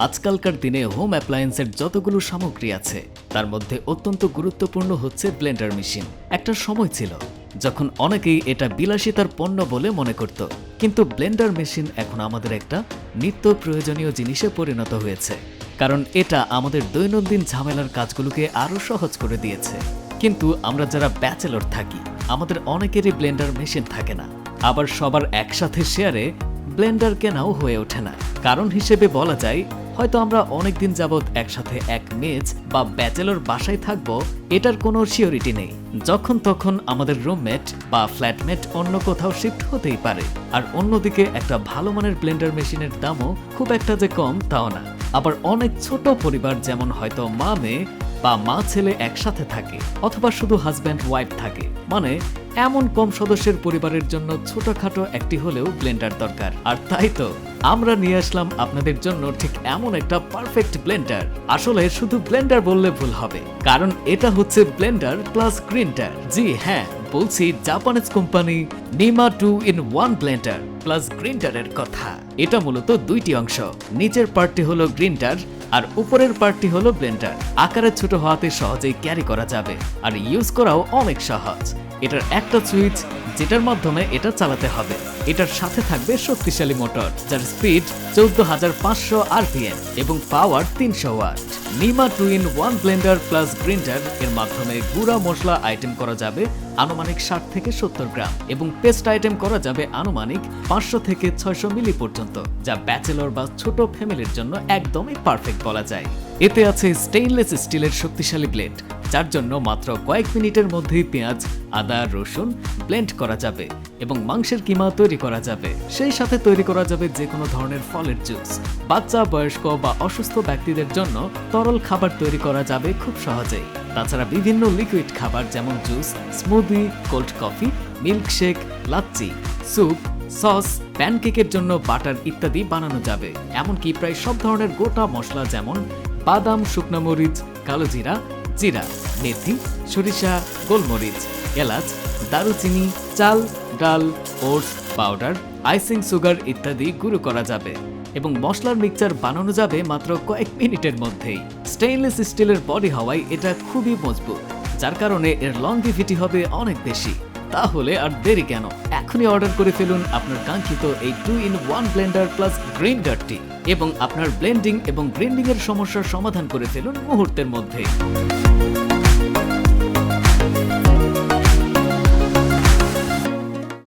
আজকালকার দিনে হোম অ্যাপ্লায়েন্সের যতগুলো সামগ্রী আছে তার মধ্যে অত্যন্ত গুরুত্বপূর্ণ হচ্ছে ব্লেন্ডার মেশিন। একটা সময় ছিল যখন অনেকেই এটা বিলাসিতার পণ্য বলে মনে করত, কিন্তু ব্লেন্ডার মেশিন এখন আমাদের একটা নিত্য প্রয়োজনীয় জিনিসে পরিণত হয়েছে, কারণ এটা আমাদের দৈনন্দিন ঝামেলার কাজগুলোকে আরও সহজ করে দিয়েছে। কিন্তু আমরা যারা ব্যাচেলর থাকি, আমাদের অনেকেরই ব্লেন্ডার মেশিন থাকে না, আবার সবার একসাথে শেয়ারে ব্লেন্ডার কেনাও হয়ে ওঠে না। কারণ হিসেবে বলা যায়, হয়তো আমরা অনেকদিন যাবৎ একসাথে এক মেজ বা ব্যাচেলর বাসায় থাকবো, এটার কোনো সিওরিটি নেই। যখন তখন আমাদের রুমমেট বা ফ্ল্যাটমেট অন্য কোথাও শিফট হতেই পারে। আর অন্যদিকে একটা ভালো মানের ব্লেন্ডার মেশিনের দামও খুব একটা যে কম তাও না। আবার অনেক ছোট পরিবার, যেমন হয়তো মা মেয়ে বা মা ছেলে একসাথে থাকে, অথবা শুধু হাজব্যান্ড ওয়াইফ থাকে, মানে এমন কম সদস্যের পরিবারের জন্য ছোটখাটো একটি হলেও ব্লেন্ডার দরকার। আর তাই তো আমরা নিয়ে আসলাম আপনাদের জন্য ঠিক এমন একটা পারফেক্ট ব্লেন্ডার। আসলে শুধু ব্লেন্ডার বললে ভুল হবে, কারণ এটা হচ্ছে ব্লেন্ডার প্লাস গ্রিন্ডার। জি হ্যাঁ, বলছি Japanese company Nima 2-in-1 blender plus গ্রিন্ডারের কথা। এটা মূলত দুইটি অংশ, নিচের পার্টটি হলো গ্রিন্ডার আর উপরের পার্টটি হলো ব্লেন্ডার। আকারে ছোট হওয়াতে সহজেই ক্যারি করা যাবে আর ইউজ করাও অনেক সহজ। এটার একটা সুইচ যেটার মাধ্যমে এটা চালাতে হবে। এটার সাথে থাকবে শক্তিশালী মোটর, যার স্পিড 14,500 RPM এবং power 300 watt. Nima 2-in-1 blender plus grinder এর মাধ্যমে গুঁড়া মশলা আইটেম করা যাবে আনুমানিক 60 থেকে 70 গ্রাম এবং পেস্ট আইটেম করা যাবে আনুমানিক 500 থেকে 600 মিলি পর্যন্ত, যা ব্যাচেলর বা ছোট ফ্যামিলির জন্য একদমই পারফেক্ট বলা যায়। এতে আছে স্টেইনলেস স্টিলের শক্তিশালী ব্লেড, যার জন্য মাত্র কয়েক মিনিটের মধ্যেই পেঁয়াজ, আদা, রসুন ব্লেন্ড করা যাবে এবং মাংসের কিমা তৈরি করা যাবে। সেই সাথে তৈরি করা যাবে যে কোনো ধরনের ফলের জুস। বাচ্চা, বয়স্ক বা অসুস্থ ব্যক্তিদের জন্য তরল খাবার তৈরি করা যাবে খুব সহজেই। তাছাড়া বিভিন্ন লিকুইড খাবার যেমন juice, smoothie, cold coffee, milkshake, লাচ্ছি, স্যুপ, সস, প্যানকেকের জন্য বাটার ইত্যাদি বানানো যাবে। এমনকি প্রায় সব ধরনের গোটা মশলা যেমন বাদাম, শুকনো মরিচ, কালো জিরা, জিরা, মেথি, সরিষা, গোলমরিচ, এলাচ, দারুচিনি, চাল, ডাল, ওটস পাউডার, আইসিং সুগার ইত্যাদি গুঁড়ো করা যাবে এবং মশলার মিক্সচার বানানো যাবে মাত্র কয়েক মিনিটের মধ্যেই। স্টেইনলেস স্টিলের বডি হওয়ায় এটা খুবই মজবুত, যার কারণে এর লংজিভিটি হবে অনেক বেশি। তাহলে আর দেরি কেন, এখনই অর্ডার করে ফেলুন আপনার কাঙ্ক্ষিত এই 2-in-1 ব্লেন্ডার প্লাস গ্রিন্ডারটি এবং আপনার ব্লেন্ডিং এবং গ্রিন্ডিং এর সমস্যার সমাধান করে ফেলুন মুহূর্তের মধ্যে।